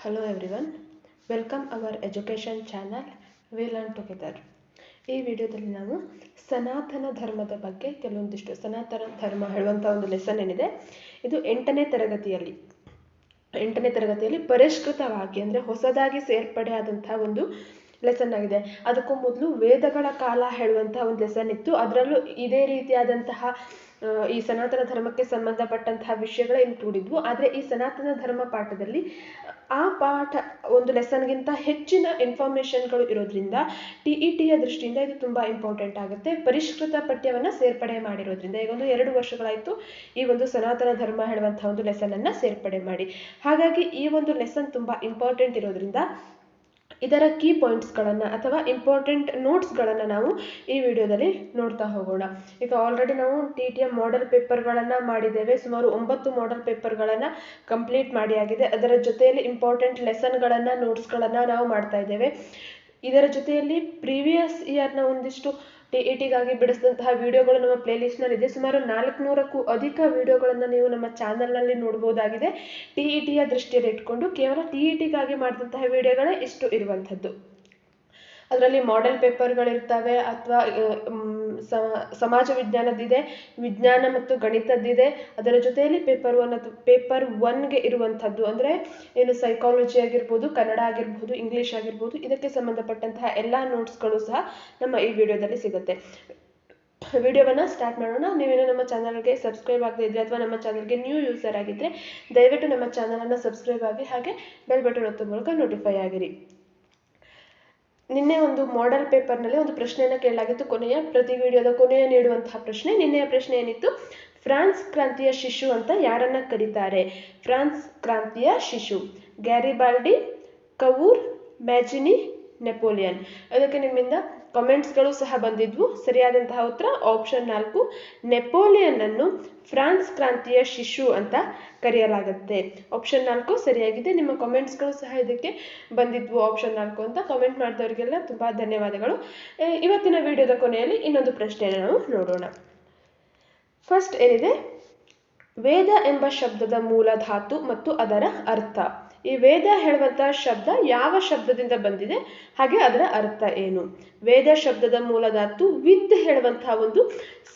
Hello everyone, welcome our education channel. We learn together. ಈ ವಿಡಿಯೋದಲ್ಲಿ ನಾವು ಸನಾತನ ಧರ್ಮದ ಬಗ್ಗೆ ಕೆಲವೊಂದಿಷ್ಟು ಸನಾತನ ಧರ್ಮ ಹೇಳುವಂತ ಒಂದು ಲೆಸನ್ ಏನಿದೆ ಇದು 8ನೇ ತರಗತಿಯಲ್ಲಿ ಪರಿಷ್ಕೃತವಾಗಿ ಅಂದ್ರೆ ಹೊಸದಾಗಿ ಸೇರ್ಪಡೆ ಆದಂತಹ ಒಂದು ಲೆಸನ್ ಆಗಿದೆ. ಅದಕ್ಕೂ ಮೊದಲು ವೇದಗಳ ಕಾಲ ಹೇಳುವಂತಹ ಒಂದು ಲೆಸನ್ ಇತ್ತು. ಅದರಲ್ಲೂ ಇದೇ ರೀತಿಯಾದಂತಹ ಈ ಸನಾತನ ಧರ್ಮಕ್ಕೆ ಸಂಬಂಧಪಟ್ಟಂತಹ ವಿಷಯಗಳೇ ಇನ್ಕ್ಲೂಡ್ ಇದ್ವು. ಆದರೆ ಈ ಸನಾತನ ಧರ್ಮ ಪಾಠದಲ್ಲಿ ಆ ಪಾಠ ಒಂದು ಲೆಸನ್ಗಿಂತ ಹೆಚ್ಚಿನ ಇನ್ಫಾರ್ಮೇಶನ್ಗಳು ಇರೋದ್ರಿಂದ TETಯ ದೃಷ್ಟಿಯಿಂದ ಇದು ತುಂಬಾ ಇಂಪಾರ್ಟೆಂಟ್ ಆಗುತ್ತೆ. ಪರಿಷ್ಕೃತ ಪಠ್ಯವನ್ನ ಸೇರ್ಪಡೆ ಮಾಡಿರೋದ್ರಿಂದ ಈಗ ಒಂದು 2 ವರ್ಷಗಳಾಯಿತು ಈ ಒಂದು ಸನಾತನ ಧರ್ಮ ಹೇಳುವಂತಹ ಒಂದು ಲೆಸನ್ ಅನ್ನ ಸೇರ್ಪಡೆ ಮಾಡಿ. ಹಾಗಾಗಿ ಈ ಒಂದು ಲೆಸನ್ ತುಂಬಾ ಇಂಪಾರ್ಟೆಂಟ್ ಇರೋದ್ರಿಂದ ಇದರ ಕೀ ಪಾಯಿಂಟ್ಸ್ಗಳನ್ನ ಅಥವಾ ಇಂಪಾರ್ಟೆಂಟ್ ನೋಟ್ಸ್ಗಳನ್ನ ನಾವು ಈ ವಿಡಿಯೋದಲ್ಲಿ ನೋಡ್ತಾ ಹೋಗೋಣ. ಈಗ ಆಲ್ರೆಡಿ ನಾವು TETಯ ಮಾಡೆಲ್ ಪೇಪರ್ಗಳನ್ನ ಮಾಡಿದ್ದೇವೆ. ಸುಮಾರು 9 ಮಾಡೆಲ್ ಪೇಪರ್ಗಳನ್ನ ಕಂಪ್ಲೀಟ್ ಮಾಡಿ ಆಗಿದೆ. ಅದರ ಜೊತೆಯಲ್ಲಿ ಇಂಪಾರ್ಟೆಂಟ್ ಲೆಸನ್ಗಳನ್ನ ನೋಟ್ಸ್ಗಳನ್ನ ನಾವು ಮಾಡ್ತಾ ಇದ್ದೇವೆ. ಇದರ ಜೊತೆಯಲ್ಲಿ ಪ್ರೀವಿಯಸ್ ಇಯರ್ನ ಒಂದಿಷ್ಟು TETಗಾಗಿ ಬಿಡಿಸಿದಂತಹ ವಿಡಿಯೋಗಳು ನಮ್ಮ ಪ್ಲೇ ಲಿಸ್ಟ್ನಲ್ಲಿ ಇದೆ. ಸುಮಾರು 400ಕ್ಕೂ ಅಧಿಕ ವಿಡಿಯೋಗಳನ್ನು ನೀವು ನಮ್ಮ ಚಾನಲ್ನಲ್ಲಿ ನೋಡಬಹುದಾಗಿದೆ. TETಯ ದೃಷ್ಟಿಯಲ್ಲಿ ಇಟ್ಕೊಂಡು ಕೇವಲ TETಗಾಗಿ ಮಾಡಿದಂತಹ ವಿಡಿಯೋಗಳೇ ಇಷ್ಟು ಇರುವಂಥದ್ದು. ಅದರಲ್ಲಿ ಮಾಡೆಲ್ ಪೇಪರ್ಗಳಿರ್ತವೆ ಅಥವಾ ಸಮಾಜ ವಿಜ್ಞಾನದಿದೆ, ವಿಜ್ಞಾನ ಮತ್ತು ಗಣಿತದ್ದಿದೆ. ಅದರ ಜೊತೆಯಲ್ಲಿ ಪೇಪರ್ 1ಗೆ ಇರುವಂಥದ್ದು ಅಂದರೆ ಏನು ಸೈಕಾಲಜಿ ಆಗಿರ್ಬೋದು, ಕನ್ನಡ ಆಗಿರ್ಬೋದು, ಇಂಗ್ಲಿಷ್ ಆಗಿರ್ಬೋದು, ಇದಕ್ಕೆ ಸಂಬಂಧಪಟ್ಟಂತಹ ಎಲ್ಲ ನೋಟ್ಸ್ಗಳು ಸಹ ನಮ್ಮ ಈ ವಿಡಿಯೋದಲ್ಲಿ ಸಿಗುತ್ತೆ. ವಿಡಿಯೋವನ್ನ ಸ್ಟಾರ್ಟ್ ಮಾಡೋಣ. ನೀವೇನು ನಮ್ಮ ಚಾನಲ್ಗೆ ಸಬ್ಸ್ಕ್ರೈಬ್ ಆಗದೇ ಇದ್ರೆ ಅಥವಾ ನಮ್ಮ ಚಾನಲ್ಗೆ ನ್ಯೂ ಯೂಸರ್ ಆಗಿದ್ರೆ ದಯವಿಟ್ಟು ನಮ್ಮ ಚಾನಲನ್ನು ಸಬ್ಸ್ಕ್ರೈಬ್ ಆಗಿ ಹಾಗೆ ಬೆಲ್ ಬಟನ್ ಒತ್ತುವ ಮೂಲಕ ನೋಟಿಫೈ ಆಗಿರಿ. ನಿನ್ನೆ ಒಂದು ಮಾಡೆಲ್ ಪೇಪರ್ನಲ್ಲಿ ಒಂದು ಪ್ರಶ್ನೆಯನ್ನು ಕೇಳಲಾಗಿತ್ತು. ಪ್ರತಿ ವಿಡಿಯೋದ ಕೊನೆಯ ನೀಡುವಂತಹ ಪ್ರಶ್ನೆ. ನಿನ್ನೆಯ ಪ್ರಶ್ನೆ ಏನಿತ್ತು? ಫ್ರಾನ್ಸ್ ಕ್ರಾಂತಿಯ ಶಿಶು ಅಂತ ಯಾರನ್ನ ಕರೀತಾರೆ? ಫ್ರಾನ್ಸ್ ಕ್ರಾಂತಿಯ ಶಿಶು ಗ್ಯಾರಿಬಾಲ್ಡಿ, ಕವೂರ್, ಮ್ಯಾಜಿನಿ, ನೆಪೋಲಿಯನ್. ಅದಕ್ಕೆ ನಿಮ್ಮಿಂದ ಕಾಮೆಂಟ್ಸ್ಗಳು ಸಹ ಬಂದಿದ್ವು. ಸರಿಯಾದಂತಹ ಉತ್ತರ ಆಪ್ಷನ್ 4, ನೆಪೋಲಿಯನ್ ಅನ್ನು ಫ್ರಾನ್ಸ್ ಕ್ರಾಂತಿಯ ಶಿಶು ಅಂತ ಕರೆಯಲಾಗುತ್ತೆ. ಆಪ್ಷನ್ 4 ಸರಿಯಾಗಿದೆ. ನಿಮ್ಮ ಕಾಮೆಂಟ್ಸ್ಗಳು ಸಹ ಇದಕ್ಕೆ ಬಂದಿದ್ವು ಆಪ್ಷನ್ 4 ಅಂತ. ಕಾಮೆಂಟ್ ಮಾಡಿದವರಿಗೆಲ್ಲ ತುಂಬಾ ಧನ್ಯವಾದಗಳು. ಇವತ್ತಿನ ವಿಡಿಯೋದ ಕೊನೆಯಲ್ಲಿ ಇನ್ನೊಂದು ಪ್ರಶ್ನೆಯನ್ನು ನಾವು ನೋಡೋಣ. ಫಸ್ಟ್ ಏನಿದೆ? ವೇದ ಎಂಬ ಶಬ್ದದ ಮೂಲ ಧಾತು ಮತ್ತು ಅದರ ಅರ್ಥ. ಈ ವೇದ ಹೇಳುವಂತಹ ಶಬ್ದ ಯಾವ ಶಬ್ದದಿಂದ ಬಂದಿದೆ ಹಾಗೆ ಅದರ ಅರ್ಥ ಏನು? ವೇದ ಶಬ್ದದ ಮೂಲ ಧಾತು ವಿದ್ ಹೇಳುವಂತಹ ಒಂದು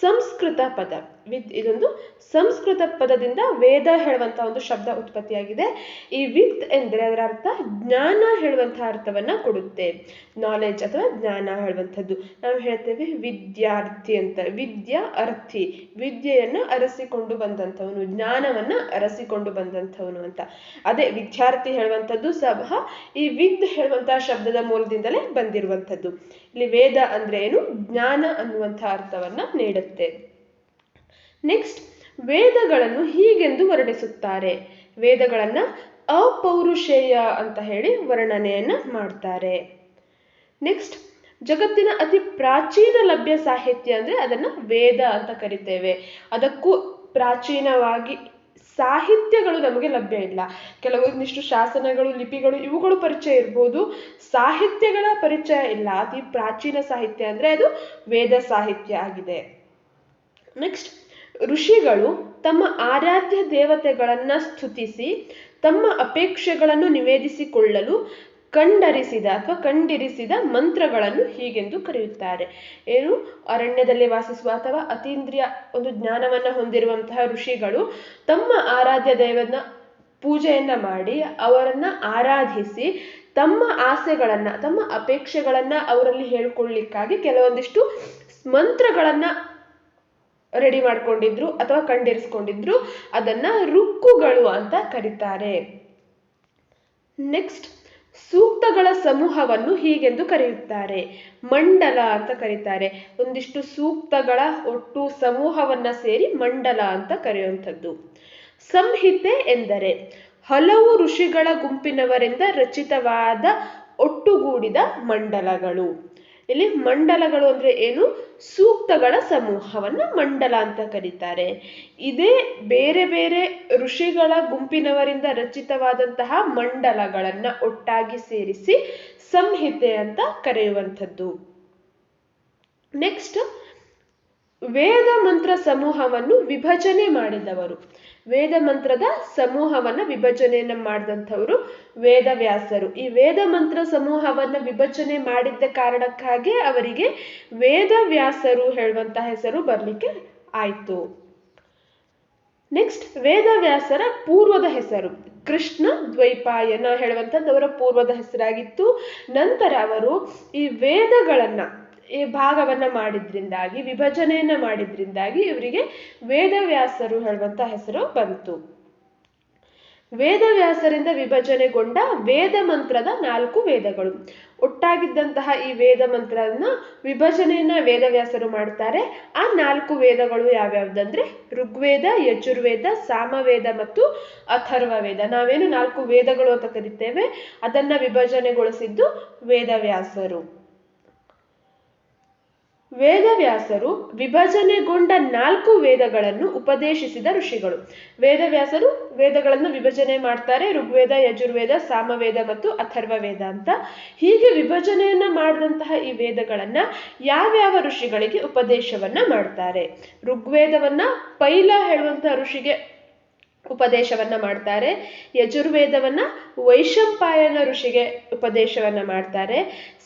ಸಂಸ್ಕೃತ ಪದ. ವಿದ್ ಇದೊಂದು ಸಂಸ್ಕೃತ ಪದದಿಂದ ವೇದ ಹೇಳುವಂತಹ ಒಂದು ಶಬ್ದ ಉತ್ಪತ್ತಿಯಾಗಿದೆ. ಈ ವಿದ್ ಎಂದ್ರೆ ಅದರ ಅರ್ಥ ಜ್ಞಾನ ಹೇಳುವಂತಹ ಅರ್ಥವನ್ನ ಕೊಡುತ್ತೆ. ನಾಲೆಡ್ಜ್ ಅಥವಾ ಜ್ಞಾನ ಹೇಳುವಂಥದ್ದು. ನಾವು ಹೇಳ್ತೇವೆ ವಿದ್ಯಾರ್ಥಿ ಅಂತ. ವಿದ್ಯಾ ಅರ್ಥಿ, ವಿದ್ಯೆಯನ್ನು ಅರಸಿಕೊಂಡು ಬಂದಂಥವನು, ಜ್ಞಾನವನ್ನ ಅರಸಿಕೊಂಡು ಬಂದಂಥವನು ಅಂತ. ಅದೇ ವಿದ್ಯಾರ್ಥಿ ಹೇಳುವಂಥದ್ದು ಸಹ ಈ ವಿದ್ ಹೇಳುವಂತಹ ಶಬ್ದದ ಮೂಲದಿಂದಲೇ ಬಂದಿರುವಂಥದ್ದು. ಇಲ್ಲಿ ವೇದ ಅಂದ್ರೆ ಏನು? ಜ್ಞಾನ ಅನ್ನುವಂತಹ ಅರ್ಥವನ್ನ ನೀಡುತ್ತೆ. ನೆಕ್ಸ್ಟ್, ವೇದಗಳನ್ನು ಹೀಗೆಂದು ವರ್ಣಿಸುತ್ತಾರೆ. ವೇದಗಳನ್ನ ಅಪೌರುಷೇಯ ಅಂತ ಹೇಳಿ ವರ್ಣನೆಯನ್ನ ಮಾಡ್ತಾರೆ. ನೆಕ್ಸ್ಟ್, ಜಗತ್ತಿನ ಅತಿ ಪ್ರಾಚೀನ ಲಭ್ಯ ಸಾಹಿತ್ಯ ಅಂದ್ರೆ ಅದನ್ನ ವೇದ ಅಂತ ಕರಿತೇವೆ. ಅದಕ್ಕೂ ಪ್ರಾಚೀನವಾಗಿ ಸಾಹಿತ್ಯಗಳು ನಮಗೆ ಲಭ್ಯ ಇಲ್ಲ. ಕೆಲವೊಂದಿಷ್ಟು ಶಾಸನಗಳು, ಲಿಪಿಗಳು ಇವುಗಳು ಪರಿಚಯ ಇರ್ಬೋದು, ಸಾಹಿತ್ಯಗಳ ಪರಿಚಯ ಇಲ್ಲ. ಅತಿ ಪ್ರಾಚೀನ ಸಾಹಿತ್ಯ ಅಂದ್ರೆ ಅದು ವೇದ ಸಾಹಿತ್ಯ ಆಗಿದೆ. ನೆಕ್ಸ್ಟ್, ಋಷಿಗಳು ತಮ್ಮ ಆರಾಧ್ಯ ದೇವತೆಗಳನ್ನ ಸ್ತುತಿಸಿ ತಮ್ಮ ಅಪೇಕ್ಷೆಗಳನ್ನು ನಿವೇದಿಸಿಕೊಳ್ಳಲು ಕಂಡಿರಿಸಿದ ಮಂತ್ರಗಳನ್ನು ಹೀಗೆಂದು ಕರೆಯುತ್ತಾರೆ. ಏನು? ಅರಣ್ಯದಲ್ಲಿ ವಾಸಿಸುವ ಅಥವಾ ಅತೀಂದ್ರಿಯ ಒಂದು ಜ್ಞಾನವನ್ನ ಹೊಂದಿರುವಂತಹ ಋಷಿಗಳು ತಮ್ಮ ಆರಾಧ್ಯ ದೇವನ ಪೂಜೆಯನ್ನ ಮಾಡಿ ಅವರನ್ನ ಆರಾಧಿಸಿ ತಮ್ಮ ಆಸೆಗಳನ್ನ, ತಮ್ಮ ಅಪೇಕ್ಷೆಗಳನ್ನ ಅವರಲ್ಲಿ ಹೇಳ್ಕೊಳ್ಳಿಕ್ಕಾಗಿ ಕೆಲವೊಂದಿಷ್ಟು ಮಂತ್ರಗಳನ್ನ ರೆಡಿ ಮಾಡ್ಕೊಂಡಿದ್ರು ಅಥವಾ ಕಂಡಿರಿಸ್ಕೊಂಡಿದ್ರು. ಅದನ್ನ ಋಕ್ಕುಗಳು ಅಂತ ಕರೀತಾರೆ. ನೆಕ್ಸ್ಟ್, ಸೂಕ್ತಗಳ ಸಮೂಹವನ್ನು ಹೀಗೆಂದು ಕರೆಯುತ್ತಾರೆ. ಮಂಡಲ ಅಂತ ಕರೀತಾರೆ. ಒಂದಿಷ್ಟು ಸೂಕ್ತಗಳ ಒಟ್ಟು ಸಮೂಹವನ್ನ ಸೇರಿ ಮಂಡಲ ಅಂತ ಕರೆಯುವಂಥದ್ದು. ಸಂಹಿತೆ ಎಂದರೆ ಹಲವು ಋಷಿಗಳ ಗುಂಪಿನವರಿಂದ ರಚಿತವಾದ ಒಟ್ಟುಗೂಡಿದ ಮಂಡಲಗಳು. ಇಲ್ಲಿ ಮಂಡಲಗಳು ಅಂದ್ರೆ ಏನು? ಸೂಕ್ತಗಳ ಸಮೂಹವನ್ನ ಮಂಡಲ ಅಂತ ಕರೀತಾರೆ. ಇದೇ ಬೇರೆ ಬೇರೆ ಋಷಿಗಳ ಗುಂಪಿನವರಿಂದ ರಚಿತವಾದಂತಹ ಮಂಡಲಗಳನ್ನ ಒಟ್ಟಾಗಿ ಸೇರಿಸಿ ಸಂಹಿತೆ ಅಂತ ಕರೆಯುವಂಥದ್ದು. ನೆಕ್ಸ್ಟ್, ವೇದ ಮಂತ್ರ ಸಮೂಹವನ್ನು ವಿಭಜನೆ ಮಾಡಿದವರು. ವೇದ ಮಂತ್ರದ ಸಮೂಹವನ್ನ ವಿಭಜನೆಯನ್ನ ಮಾಡಿದಂಥವರು ವೇದವ್ಯಾಸರು. ಈ ವೇದ ಮಂತ್ರ ಸಮೂಹವನ್ನ ವಿಭಜನೆ ಮಾಡಿದ್ದ ಕಾರಣಕ್ಕಾಗಿ ಅವರಿಗೆ ವೇದವ್ಯಾಸರು ಹೇಳುವಂತ ಹೆಸರು ಬರ್ಲಿಕ್ಕೆ ಆಯ್ತು. ನೆಕ್ಸ್ಟ್, ವೇದವ್ಯಾಸರ ಪೂರ್ವದ ಹೆಸರು ಕೃಷ್ಣ ದ್ವೈಪಾಯನ ಹೇಳುವಂಥದ್ದು ಅವರ ಪೂರ್ವದ ಹೆಸರಾಗಿತ್ತು. ನಂತರ ಅವರು ಈ ವೇದಗಳನ್ನ ಈ ಭಾಗವನ್ನ ಮಾಡಿದ್ರಿಂದಾಗಿ, ವಿಭಜನೆಯನ್ನ ಮಾಡಿದ್ರಿಂದಾಗಿ ಇವರಿಗೆ ವೇದವ್ಯಾಸರು ಹೇಳುವಂತ ಹೆಸರು ಬಂತು. ವೇದವ್ಯಾಸರಿಂದ ವಿಭಜನೆಗೊಂಡ ವೇದ ಮಂತ್ರದ 4 ವೇದಗಳು. ಒಟ್ಟಾಗಿದ್ದಂತಹ ಈ ವೇದ ಮಂತ್ರನ ವಿಭಜನೆಯನ್ನ ವೇದವ್ಯಾಸರು ಮಾಡ್ತಾರೆ. ಆ 4 ವೇದಗಳು ಯಾವ್ಯಾವ್ದಂದ್ರೆ ಋಗ್ವೇದ, ಯಜುರ್ವೇದ, ಸಾಮವೇದ ಮತ್ತು ಅಥರ್ವ ವೇದ. ನಾವೇನು 4 ವೇದಗಳು ಅಂತ ಕರಿತೇವೆ ಅದನ್ನ ವಿಭಜನೆಗೊಳಿಸಿದ್ದು ವೇದವ್ಯಾಸರು. ವೇದವ್ಯಾಸರು ವಿಭಜನೆಗೊಂಡ 4 ವೇದಗಳನ್ನು ಉಪದೇಶಿಸಿದ ಋಷಿಗಳು. ವೇದವ್ಯಾಸರು ವೇದಗಳನ್ನು ವಿಭಜನೆ ಮಾಡ್ತಾರೆ, ಋಗ್ವೇದ, ಯಜುರ್ವೇದ, ಸಾಮವೇದ ಮತ್ತು ಅಥರ್ವ ವೇದ ಅಂತ. ಹೀಗೆ ವಿಭಜನೆಯನ್ನ ಮಾಡಿದಂತಹ ಈ ವೇದಗಳನ್ನ ಯಾವ್ಯಾವ ಋಷಿಗಳಿಗೆ ಉಪದೇಶವನ್ನ ಮಾಡ್ತಾರೆ? ಋಗ್ವೇದವನ್ನ ಪೈಲ ಹೇಳುವಂತಹ ಋಷಿಗೆ ಉಪದೇಶವನ್ನ ಮಾಡ್ತಾರೆ. ಯಜುರ್ವೇದವನ್ನ ವೈಶಂಪಾಯನ ಋಷಿಗೆ ಉಪದೇಶವನ್ನ ಮಾಡ್ತಾರೆ.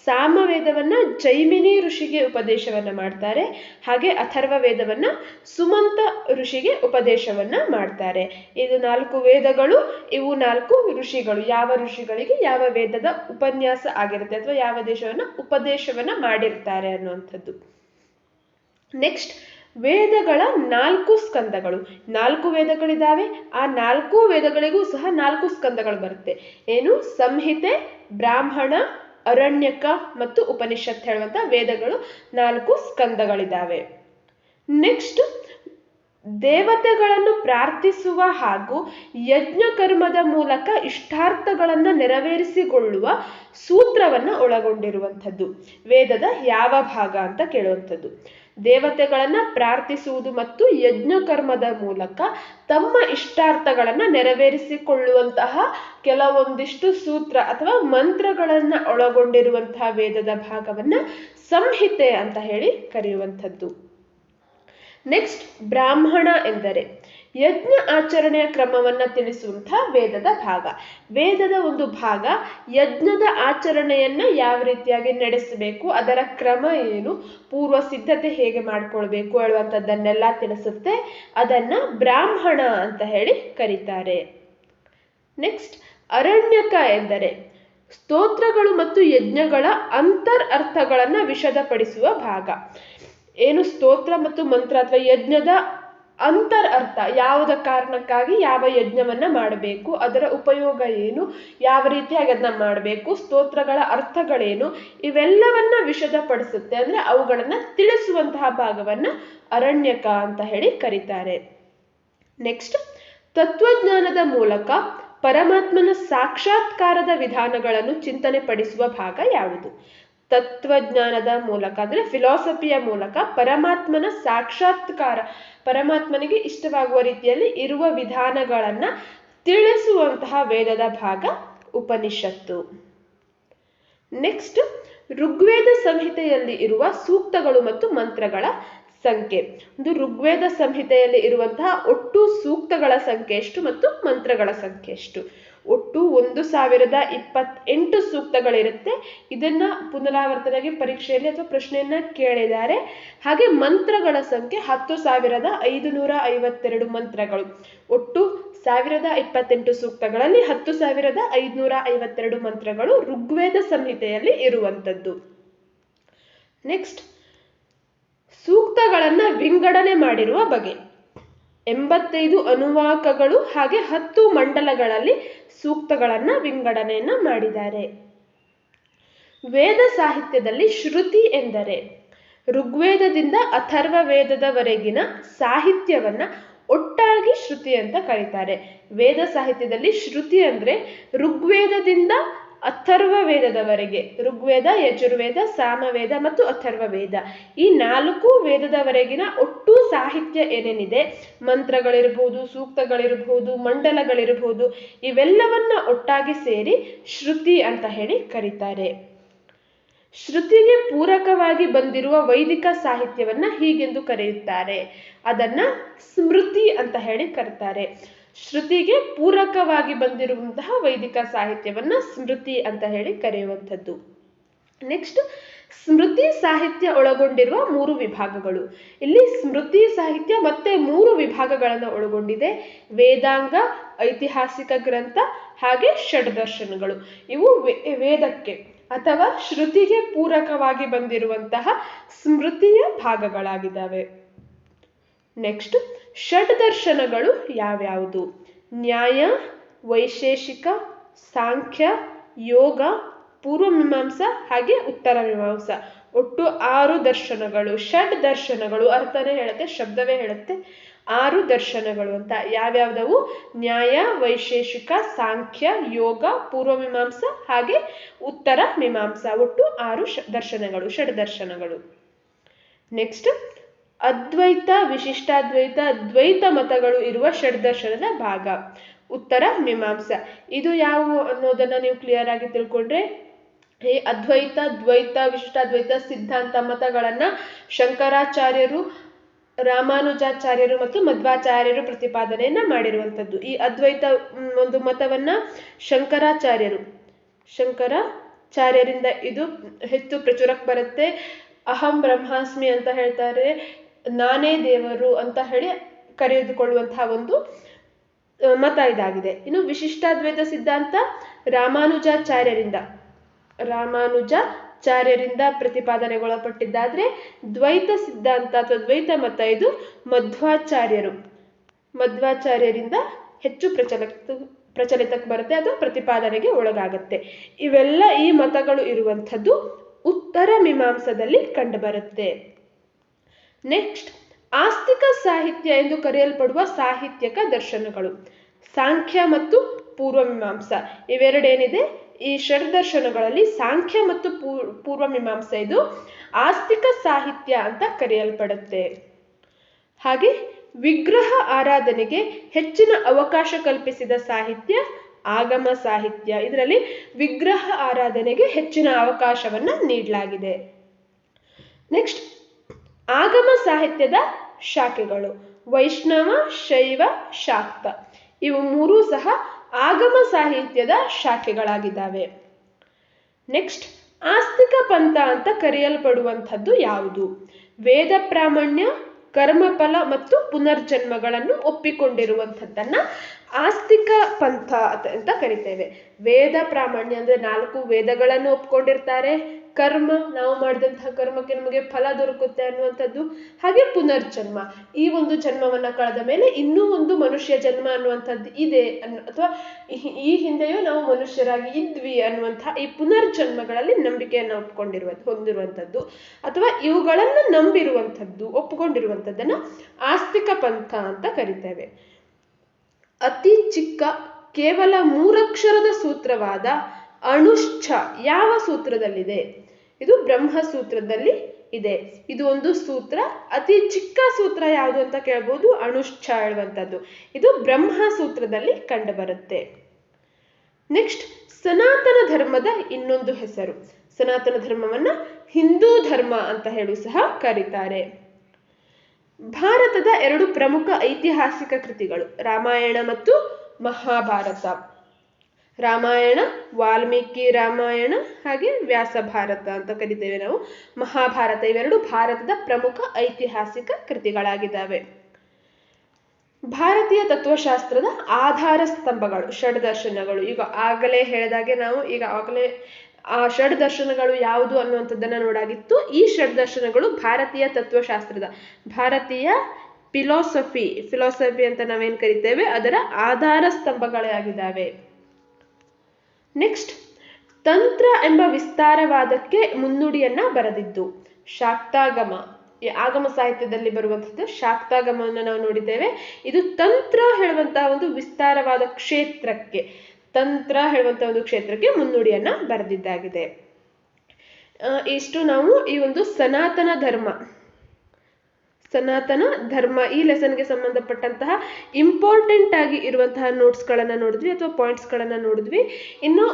ಸಾಮವೇದವನ್ನ ಜೈಮಿನಿ ಋಷಿಗೆ ಉಪದೇಶವನ್ನ ಮಾಡ್ತಾರೆ. ಹಾಗೆ ಅಥರ್ವ ವೇದವನ್ನ ಸುಮಂತ ಋಷಿಗೆ ಉಪದೇಶವನ್ನ ಮಾಡ್ತಾರೆ. ಇದು 4 ವೇದಗಳು, ಇವು 4 ಋಷಿಗಳು. ಯಾವ ಋಷಿಗಳಿಗೆ ಯಾವ ವೇದದ ಉಪನ್ಯಾಸ ಆಗಿರುತ್ತೆ ಅಥವಾ ಯಾವ ಉಪದೇಶವನ್ನ ಮಾಡಿರ್ತಾರೆ ಅನ್ನುವಂಥದ್ದು. ನೆಕ್ಸ್ಟ್, ವೇದಗಳ 4 ಸ್ಕಂದಗಳು. 4 ವೇದಗಳಿದ್ದಾವೆ. ಆ 4 ವೇದಗಳಿಗೂ ಸಹ 4 ಸ್ಕಂದಗಳು ಬರುತ್ತೆ. ಏನು? ಸಂಹಿತೆ, ಬ್ರಾಹ್ಮಣ, ಅರಣ್ಯಕ ಮತ್ತು ಉಪನಿಷತ್ ಹೇಳುವಂತ ವೇದಗಳು 4 ಸ್ಕಂದಗಳಿದ್ದಾವೆ. ನೆಕ್ಸ್ಟ್, ದೇವತೆಗಳನ್ನು ಪ್ರಾರ್ಥಿಸುವ ಹಾಗೂ ಯಜ್ಞ ಕರ್ಮದ ಮೂಲಕ ಇಷ್ಟಾರ್ಥಗಳನ್ನ ನೆರವೇರಿಸಿಕೊಳ್ಳುವ ಸೂತ್ರವನ್ನ ಒಳಗೊಂಡಿರುವಂಥದ್ದು. ವೇದದ ಯಾವ ಭಾಗ ಅಂತ ಕೇಳುವಂಥದ್ದು. ದೇವತೆಗಳನ್ನ ಪ್ರಾರ್ಥಿಸುವುದು ಮತ್ತು ಯಜ್ಞ ಕರ್ಮದ ಮೂಲಕ ತಮ್ಮ ಇಷ್ಟಾರ್ಥಗಳನ್ನ ನೆರವೇರಿಸಿಕೊಳ್ಳುವಂತಹ ಕೆಲವೊಂದಿಷ್ಟು ಸೂತ್ರ ಅಥವಾ ಮಂತ್ರಗಳನ್ನ ಒಳಗೊಂಡಿರುವಂತಹ ವೇದದ ಭಾಗವನ್ನ ಸಂಹಿತೆ ಅಂತ ಹೇಳಿ ಕರೆಯುವಂಥದ್ದು. ನೆಕ್ಸ್ಟ್, ಬ್ರಾಹ್ಮಣ ಎಂದರೆ ಯಜ್ಞ ಆಚರಣೆಯ ಕ್ರಮವನ್ನ ತಿಳಿಸುವಂತಹ ವೇದದ ಭಾಗ. ವೇದದ ಒಂದು ಭಾಗ ಯಜ್ಞದ ಆಚರಣೆಯನ್ನ ಯಾವ ರೀತಿಯಾಗಿ ನಡೆಸಬೇಕು, ಅದರ ಕ್ರಮ ಏನು, ಪೂರ್ವ ಸಿದ್ಧತೆ ಹೇಗೆ ಮಾಡ್ಕೊಳ್ಬೇಕು ಹೇಳುವಂಥದ್ದನ್ನೆಲ್ಲ ತಿಳಿಸುತ್ತೆ. ಅದನ್ನ ಬ್ರಾಹ್ಮಣ ಅಂತ ಹೇಳಿ ಕರೀತಾರೆ. ನೆಕ್ಸ್ಟ್, ಅರಣ್ಯಕ ಎಂದರೆ ಸ್ತೋತ್ರಗಳು ಮತ್ತು ಯಜ್ಞಗಳ ಅಂತರ್ ಅರ್ಥಗಳನ್ನ ವಿಶದಪಡಿಸುವ ಭಾಗ. ಏನು? ಸ್ತೋತ್ರ ಮತ್ತು ಮಂತ್ರ ಅಥವಾ ಯಜ್ಞದ ಅಂತರ್ ಅರ್ಥ, ಯಾವುದ ಕಾರಣಕ್ಕಾಗಿ ಯಾವ ಯಜ್ಞವನ್ನ ಮಾಡಬೇಕು, ಅದರ ಉಪಯೋಗ ಏನು, ಯಾವ ರೀತಿಯಾಗಿ ಅದನ್ನ ಮಾಡಬೇಕು, ಸ್ತೋತ್ರಗಳ ಅರ್ಥಗಳೇನು, ಇವೆಲ್ಲವನ್ನ ವಿಶದಪಡಿಸುತ್ತೆ. ಅಂದ್ರೆ ಅವುಗಳನ್ನ ತಿಳಿಸುವಂತಹ ಭಾಗವನ್ನ ಅರಣ್ಯಕ ಅಂತ ಹೇಳಿ ಕರೀತಾರೆ. ನೆಕ್ಸ್ಟ್, ತತ್ವಜ್ಞಾನದ ಮೂಲಕ ಪರಮಾತ್ಮನ ಸಾಕ್ಷಾತ್ಕಾರದ ವಿಧಾನಗಳನ್ನು ಚಿಂತನೆ ಪಡಿಸುವ ಭಾಗ ಯಾವುದು? ತತ್ವಜ್ಞಾನದ ಮೂಲಕ ಅಂದ್ರೆ ಫಿಲಾಸಫಿಯ ಮೂಲಕ ಪರಮಾತ್ಮನ ಸಾಕ್ಷಾತ್ಕಾರ, ಪರಮಾತ್ಮನಿಗೆ ಇಷ್ಟವಾಗುವ ರೀತಿಯಲ್ಲಿ ಇರುವ ವಿಧಾನಗಳನ್ನ ತಿಳಿಸುವಂತಹ ವೇದದ ಭಾಗ ಉಪನಿಷತ್ತು. ನೆಕ್ಸ್ಟ್, ಋಗ್ವೇದ ಸಂಹಿತೆಯಲ್ಲಿ ಇರುವ ಸೂಕ್ತಗಳು ಮತ್ತು ಮಂತ್ರಗಳ ಸಂಖ್ಯೆ. ಒಂದು ಋಗ್ವೇದ ಸಂಹಿತೆಯಲ್ಲಿ ಇರುವಂತಹ ಒಟ್ಟು ಸೂಕ್ತಗಳ ಸಂಖ್ಯೆ ಎಷ್ಟು ಮತ್ತು ಮಂತ್ರಗಳ ಸಂಖ್ಯೆ ಎಷ್ಟು? ಒಟ್ಟು 1028 ಸೂಕ್ತಗಳಿರುತ್ತೆ. ಇದನ್ನ ಪುನರಾವರ್ತನೆಗೆ ಪರೀಕ್ಷೆಯಲ್ಲಿ ಅಥವಾ ಪ್ರಶ್ನೆಯನ್ನ ಕೇಳಿದ್ದಾರೆ. ಹಾಗೆ ಮಂತ್ರಗಳ ಸಂಖ್ಯೆ 10,552 ಮಂತ್ರಗಳು. ಒಟ್ಟು 1028 ಸೂಕ್ತಗಳಲ್ಲಿ 10,552 ಮಂತ್ರಗಳು ಋಗ್ವೇದ ಸಂಹಿತೆಯಲ್ಲಿ ಇರುವಂಥದ್ದು. ನೆಕ್ಸ್ಟ್, ಸೂಕ್ತಗಳನ್ನ ವಿಂಗಡಣೆ ಮಾಡಿರುವ ಬಗೆ. 85 ಅನುವಾಕಗಳು ಹಾಗೆ 10 ಮಂಡಲಗಳಲ್ಲಿ ಸೂಕ್ತಗಳನ್ನ ವಿಂಗಡಣೆಯನ್ನ ಮಾಡಿದ್ದಾರೆ. ವೇದ ಸಾಹಿತ್ಯದಲ್ಲಿ ಶ್ರುತಿ ಎಂದರೆ ಋಗ್ವೇದದಿಂದ ಅಥರ್ವ ವೇದದವರೆಗಿನ ಸಾಹಿತ್ಯವನ್ನ ಒಟ್ಟಾಗಿ ಶ್ರುತಿ ಅಂತ ಕರೀತಾರೆ. ವೇದ ಸಾಹಿತ್ಯದಲ್ಲಿ ಶ್ರುತಿ ಅಂದ್ರೆ ಋಗ್ವೇದದಿಂದ ಅಥರ್ವ ವೇದದವರೆಗೆ, ಋಗ್ವೇದ, ಯಜುರ್ವೇದ, ಸಾಮವೇದ ಮತ್ತು ಅಥರ್ವ ವೇದ, ಈ 4 ವೇದದವರೆಗಿನ ಒಟ್ಟು ಸಾಹಿತ್ಯ ಏನೇನಿದೆ, ಮಂತ್ರಗಳಿರ್ಬೋದು, ಸೂಕ್ತಗಳಿರ್ಬೋದು, ಮಂಡಲಗಳಿರ್ಬೋದು, ಇವೆಲ್ಲವನ್ನ ಒಟ್ಟಾಗಿ ಸೇರಿ ಶ್ರುತಿ ಅಂತ ಹೇಳಿ ಕರೀತಾರೆ. ಶ್ರುತಿಗೆ ಪೂರಕವಾಗಿ ಬಂದಿರುವ ವೈದಿಕ ಸಾಹಿತ್ಯವನ್ನ ಹೀಗೆಂದು ಕರೆಯುತ್ತಾರೆ. ಅದನ್ನ ಸ್ಮೃತಿ ಅಂತ ಹೇಳಿ ಕರೀತಾರೆ. ಶ್ರುತಿಗೆ ಪೂರಕವಾಗಿ ಬಂದಿರುವಂತಹ ವೈದಿಕ ಸಾಹಿತ್ಯವನ್ನ ಸ್ಮೃತಿ ಅಂತ ಹೇಳಿ ಕರೆಯುವಂಥದ್ದು. ನೆಕ್ಸ್ಟ್, ಸ್ಮೃತಿ ಸಾಹಿತ್ಯ ಒಳಗೊಂಡಿರುವ 3 ವಿಭಾಗಗಳು. ಇಲ್ಲಿ ಸ್ಮೃತಿ ಸಾಹಿತ್ಯ ಮತ್ತೆ 3 ವಿಭಾಗಗಳನ್ನು ಒಳಗೊಂಡಿದೆ. ವೇದಾಂಗ, ಐತಿಹಾಸಿಕ ಗ್ರಂಥ ಹಾಗೆ ಷಡ್ದರ್ಶನಗಳು. ಇವು ವೇದಕ್ಕೆ ಅಥವಾ ಶ್ರುತಿಗೆ ಪೂರಕವಾಗಿ ಬಂದಿರುವಂತಹ ಸ್ಮೃತಿಯ ಭಾಗಗಳಾಗಿದ್ದಾವೆ. ನೆಕ್ಸ್ಟ್, ಷಡ್ದರ್ಶನಗಳು ಯಾವ್ಯಾವುದು? ನ್ಯಾಯ, ವೈಶೇಷಿಕ, ಸಾಂಖ್ಯ, ಯೋಗ, ಪೂರ್ವ ಮೀಮಾಂಸಾ ಹಾಗೆ ಉತ್ತರ ಮೀಮಾಂಸಾ. ಒಟ್ಟು 6 ದರ್ಶನಗಳು. ಷಡ್ ದರ್ಶನಗಳು ಅರ್ಥನೇ ಹೇಳುತ್ತೆ, ಶಬ್ದವೇ ಹೇಳುತ್ತೆ 6 ದರ್ಶನಗಳು ಅಂತ. ಯಾವ್ಯಾವ್ದವು? ನ್ಯಾಯ, ವೈಶೇಷಿಕ, ಸಾಂಖ್ಯ, ಯೋಗ, ಪೂರ್ವ ಮೀಮಾಂಸಾ ಹಾಗೆ ಉತ್ತರ ಮೀಮಾಂಸಾ. ಒಟ್ಟು 6 ದರ್ಶನಗಳು, ಷಡ್ ದರ್ಶನಗಳು. ನೆಕ್ಸ್ಟ್, ಅದ್ವೈತ, ವಿಶಿಷ್ಟಾದ್ವೈತ, ದ್ವೈತ ಮತಗಳು ಇರುವ ಷಡ್ದರ್ಶನದ ಭಾಗ ಉತ್ತರ ಮೀಮಾಂಸಾ. ಇದು ಯಾವುವು ಅನ್ನೋದನ್ನ ನೀವು ಕ್ಲಿಯರ್ ಆಗಿ ತಿಳ್ಕೊಂಡ್ರೆ, ಈ ಅದ್ವೈತ, ದ್ವೈತ, ವಿಶಿಷ್ಟಾದ್ವೈತ ಸಿದ್ಧಾಂತ ಮತಗಳನ್ನ ಶಂಕರಾಚಾರ್ಯರು, ರಾಮಾನುಜಾಚಾರ್ಯರು ಮತ್ತು ಮಧ್ವಾಚಾರ್ಯರು ಪ್ರತಿಪಾದನೆಯನ್ನ ಮಾಡಿರುವಂಥದ್ದು. ಈ ಅದ್ವೈತ ಒಂದು ಮತವನ್ನ ಶಂಕರಾಚಾರ್ಯರಿಂದ ಇದು ಹೆಚ್ಚು ಪ್ರಚುರಕ್ಕೆ ಬರುತ್ತೆ. ಅಹಂ ಬ್ರಹ್ಮಾಸ್ಮಿ ಅಂತ ಹೇಳ್ತಾರೆ, ನಾನೇ ದೇವರು ಅಂತ ಹೇಳಿ ಕರೆದುಕೊಳ್ಳುವಂತಹ ಒಂದು ಮತ ಇದಾಗಿದೆ. ಇನ್ನು ವಿಶಿಷ್ಟಾದ್ವೈತ ಸಿದ್ಧಾಂತ ರಾಮಾನುಜಾಚಾರ್ಯರಿಂದ ಪ್ರತಿಪಾದನೆಗೊಳಪಟ್ಟಿದ್ದಾದ್ರೆ, ದ್ವೈತ ಸಿದ್ಧಾಂತ ಅಥವಾ ದ್ವೈತ ಮತ ಇದು ಮಧ್ವಾಚಾರ್ಯರಿಂದ ಹೆಚ್ಚು ಪ್ರಚಲಿತಕ್ಕೆ ಬರುತ್ತೆ ಅಥವಾ ಪ್ರತಿಪಾದನೆಗೆ ಒಳಗಾಗುತ್ತೆ. ಇವೆಲ್ಲ ಈ ಮತಗಳು ಇರುವಂಥದ್ದು ಉತ್ತರ ಮೀಮಾಂಸದಲ್ಲಿ ಕಂಡುಬರುತ್ತೆ. ನೆಕ್ಸ್ಟ್, ಆಸ್ತಿಕ ಸಾಹಿತ್ಯ ಎಂದು ಕರೆಯಲ್ಪಡುವ ಸಾಹಿತ್ಯಕ ದರ್ಶನಗಳು ಸಾಂಖ್ಯ ಮತ್ತು ಪೂರ್ವ ಮೀಮಾಂಸಾ. ಇವೆರಡೇನಿದೆ, ಈ ಷಡ್ದರ್ಶನಗಳಲ್ಲಿ ಸಾಂಖ್ಯ ಮತ್ತು ಪೂರ್ವ ಮೀಮಾಂಸಾ ಇದು ಆಸ್ತಿಕ ಸಾಹಿತ್ಯ ಅಂತ ಕರೆಯಲ್ಪಡುತ್ತೆ. ಹಾಗೆ ವಿಗ್ರಹ ಆರಾಧನೆಗೆ ಹೆಚ್ಚಿನ ಅವಕಾಶ ಕಲ್ಪಿಸಿದ ಸಾಹಿತ್ಯ ಆಗಮ ಸಾಹಿತ್ಯ. ಇದರಲ್ಲಿ ವಿಗ್ರಹ ಆರಾಧನೆಗೆ ಹೆಚ್ಚಿನ ಅವಕಾಶವನ್ನ ನೀಡಲಾಗಿದೆ. ನೆಕ್ಸ್ಟ್, ಆಗಮ ಸಾಹಿತ್ಯದ ಶಾಖೆಗಳು ವೈಷ್ಣವ, ಶೈವ, ಶಾಕ್ತ. ಇವು 3 ಸಹ ಆಗಮ ಸಾಹಿತ್ಯದ ಶಾಖೆಗಳಾಗಿದ್ದಾವೆ. ನೆಕ್ಸ್ಟ್, ಆಸ್ತಿಕ ಪಂಥ ಅಂತ ಕರೆಯಲ್ಪಡುವಂಥದ್ದು ಯಾವುದು? ವೇದ ಪ್ರಾಮಾಣ್ಯ, ಕರ್ಮಫಲ ಮತ್ತು ಪುನರ್ಜನ್ಮಗಳನ್ನು ಒಪ್ಪಿಕೊಂಡಿರುವಂಥದ್ದನ್ನ ಆಸ್ತಿಕ ಪಂಥ ಅಂತ ಕರಿತೇವೆ. ವೇದ ಪ್ರಾಮಾಣ್ಯ ಅಂದ್ರೆ 4 ವೇದಗಳನ್ನು ಒಪ್ಕೊಂಡಿರ್ತಾರೆ. ಕರ್ಮ, ನಾವು ಮಾಡಿದಂತಹ ಕರ್ಮಕ್ಕೆ ನಮಗೆ ಫಲ ದೊರಕುತ್ತೆ ಅನ್ನುವಂಥದ್ದು. ಹಾಗೆ ಪುನರ್ಜನ್ಮ, ಈ ಒಂದು ಜನ್ಮವನ್ನ ಕಳೆದ ಮೇಲೆ ಇನ್ನೂ ಒಂದು ಮನುಷ್ಯ ಜನ್ಮ ಅನ್ನುವಂಥದ್ದು ಇದೆ ಅಥವಾ ಈ ಹಿಂದೆಯೂ ನಾವು ಮನುಷ್ಯರಾಗಿ ಇದ್ವಿ ಅನ್ನುವಂತಹ ಈ ಪುನರ್ಜನ್ಮಗಳಲ್ಲಿ ನಂಬಿಕೆಯನ್ನು ಹೊಂದಿರುವಂಥದ್ದು ಅಥವಾ ಇವುಗಳನ್ನು ನಂಬಿರುವಂಥದ್ದು, ಒಪ್ಪಿಕೊಂಡಿರುವಂಥದ್ದನ್ನ ಆಸ್ತಿಕ ಪಂಥ ಅಂತ ಕರಿತೇವೆ. ಅತಿ ಚಿಕ್ಕ ಕೇವಲ 3 ಅಕ್ಷರದ ಸೂತ್ರವಾದ ಅನುಶ್ಚ ಯಾವ ಸೂತ್ರದಲ್ಲಿದೆ? ಇದು ಬ್ರಹ್ಮಸೂತ್ರದಲ್ಲಿ ಇದೆ. ಇದು ಒಂದು ಸೂತ್ರ. ಅತಿ ಚಿಕ್ಕ ಸೂತ್ರ ಯಾವುದು ಅಂತ ಕೇಳಬಹುದು. ಅನುಶ್ಚ ಹೇಳುವಂಥದ್ದು ಇದು ಬ್ರಹ್ಮಸೂತ್ರದಲ್ಲಿ ಕಂಡುಬರುತ್ತೆ. ನೆಕ್ಸ್ಟ್, ಸನಾತನ ಧರ್ಮದ ಇನ್ನೊಂದು ಹೆಸರು. ಸನಾತನ ಧರ್ಮವನ್ನ ಹಿಂದೂ ಧರ್ಮ ಅಂತ ಹೇಳಿ ಸಹ ಕರೀತಾರೆ. ಭಾರತದ 2 ಪ್ರಮುಖ ಐತಿಹಾಸಿಕ ಕೃತಿಗಳು ರಾಮಾಯಣ ಮತ್ತು ಮಹಾಭಾರತ. ರಾಮಾಯಣ ವಾಲ್ಮೀಕಿ ರಾಮಾಯಣ ಹಾಗೆ ವ್ಯಾಸ ಭಾರತ ಅಂತ ಕರಿತೇವೆ ನಾವು. ಮಹಾಭಾರತ ಇವೆರಡು ಭಾರತದ ಪ್ರಮುಖ ಐತಿಹಾಸಿಕ ಕೃತಿಗಳಾಗಿದ್ದಾವೆ. ಭಾರತೀಯ ತತ್ವಶಾಸ್ತ್ರದ ಆಧಾರ ಸ್ತಂಭಗಳು ಷಡ್ದರ್ಶನಗಳು. ಈಗ ಆಗಲೇ ಹೇಳಿದಾಗೆ ನಾವು ಈಗಾಗಲೇ ಆ ಷಡ್ದರ್ಶನಗಳು ಯಾವುದು ಅನ್ನುವಂಥದ್ದನ್ನ ನೋಡಾಗಿತ್ತು. ಈ ಷಡ್ದರ್ಶನಗಳು ಭಾರತೀಯ ತತ್ವಶಾಸ್ತ್ರದ, ಭಾರತೀಯ ಫಿಲಾಸಫಿ ಅಂತ ನಾವೇನ್ ಕರಿತೇವೆ ಅದರ ಆಧಾರ ಸ್ತಂಭಗಳೇ ಆಗಿದ್ದಾವೆ. ನೆಕ್ಸ್ಟ್, ತಂತ್ರ ಎಂಬ ವಿಸ್ತಾರವಾದಕ್ಕೆ ಮುನ್ನುಡಿಯನ್ನ ಬರೆದಿದ್ದು ಶಾಕ್ತಾಗಮ. ಈ ಆಗಮ ಸಾಹಿತ್ಯದಲ್ಲಿ ಬರುವಂಥದ್ದು ಶಾಕ್ತಾಗಮವನ್ನು ನಾವು ನೋಡಿದ್ದೇವೆ. ಇದು ತಂತ್ರ ಹೇಳುವಂತಹ ಒಂದು ವಿಸ್ತಾರವಾದ ಕ್ಷೇತ್ರಕ್ಕೆ, ತಂತ್ರ ಹೇಳುವಂತಹ ಒಂದು ಕ್ಷೇತ್ರಕ್ಕೆ ಮುನ್ನುಡಿಯನ್ನ ಬರೆದಿದ್ದಾಗಿದೆ. ಇಷ್ಟು ನಾವು ಈ ಒಂದು ಸನಾತನ ಧರ್ಮ ಈ ಲೆಸನ್ಗೆ ಸಂಬಂಧಪಟ್ಟಂತಹ ಇಂಪಾರ್ಟೆಂಟ್ ಆಗಿ ಇರುವಂತಹ ನೋಟ್ಸ್ಗಳನ್ನು ನೋಡಿದ್ವಿ ಅಥವಾ ಪಾಯಿಂಟ್ಸ್ಗಳನ್ನು ನೋಡಿದ್ವಿ. ಇನ್ನು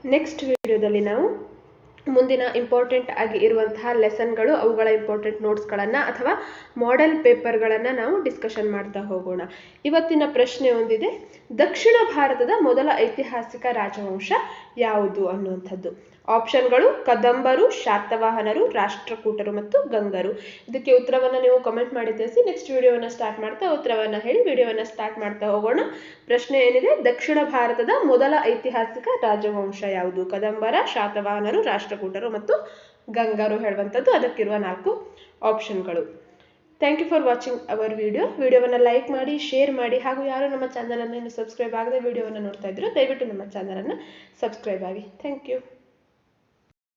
ನೆಕ್ಸ್ಟ್ ವಿಡಿಯೋದಲ್ಲಿ ನಾವು ಮುಂದಿನ ಇಂಪಾರ್ಟೆಂಟ್ ಆಗಿ ಇರುವಂತಹ ಲೆಸನ್ಗಳು, ಅವುಗಳ ಇಂಪಾರ್ಟೆಂಟ್ ನೋಟ್ಸ್ಗಳನ್ನು ಅಥವಾ ಮಾಡೆಲ್ ಪೇಪರ್ಗಳನ್ನು ನಾವು ಡಿಸ್ಕಷನ್ ಮಾಡ್ತಾ ಹೋಗೋಣ. ಇವತ್ತಿನ ಪ್ರಶ್ನೆ ಒಂದಿದೆ, ದಕ್ಷಿಣ ಭಾರತದ ಮೊದಲ ಐತಿಹಾಸಿಕ ರಾಜವಂಶ ಯಾವುದು ಅನ್ನುವಂಥದ್ದು. ಆಪ್ಷನ್ಗಳು ಕದಂಬರು, ಶಾತವಾಹನರು, ರಾಷ್ಟ್ರಕೂಟರು ಮತ್ತು ಗಂಗರು. ಇದಕ್ಕೆ ಉತ್ತರವನ್ನು ನೀವು ಕಮೆಂಟ್ ಮಾಡಿ ತಿಳಿಸಿ. ನೆಕ್ಸ್ಟ್ ವಿಡಿಯೋವನ್ನು ಸ್ಟಾರ್ಟ್ ಮಾಡ್ತಾ ಉತ್ತರವನ್ನು ಹೇಳಿ ವಿಡಿಯೋವನ್ನು ಸ್ಟಾರ್ಟ್ ಮಾಡ್ತಾ ಹೋಗೋಣ. ಪ್ರಶ್ನೆ ಏನಿದೆ, ದಕ್ಷಿಣ ಭಾರತದ ಮೊದಲ ಐತಿಹಾಸಿಕ ರಾಜವಂಶ ಯಾವುದು? ಕದಂಬರ, ಶಾತವಾಹನರು, ರಾಷ್ಟ್ರಕೂಟರು ಮತ್ತು ಗಂಗರು ಹೇಳುವಂಥದ್ದು ಅದಕ್ಕಿರುವ 4 ಆಪ್ಷನ್ಗಳು. Thank you for watching our ವಿಡಿಯೋವನ್ನು ಲೈಕ್ ಮಾಡಿ, ಶೇರ್ ಮಾಡಿ, ಹಾಗೂ ಯಾರು ನಮ್ಮ ಚಾನಲನ್ನು ಇನ್ನು ಸಬ್ಸ್ಕ್ರೈಬ್ ಆಗದೆ ವಿಡಿಯೋವನ್ನು ನೋಡ್ತಾ ಇದ್ರು ದಯವಿಟ್ಟು ನಮ್ಮ ಚಾನಲನ್ನು ಸಬ್ಸ್ಕ್ರೈಬ್ ಆಗಿ. Thank you.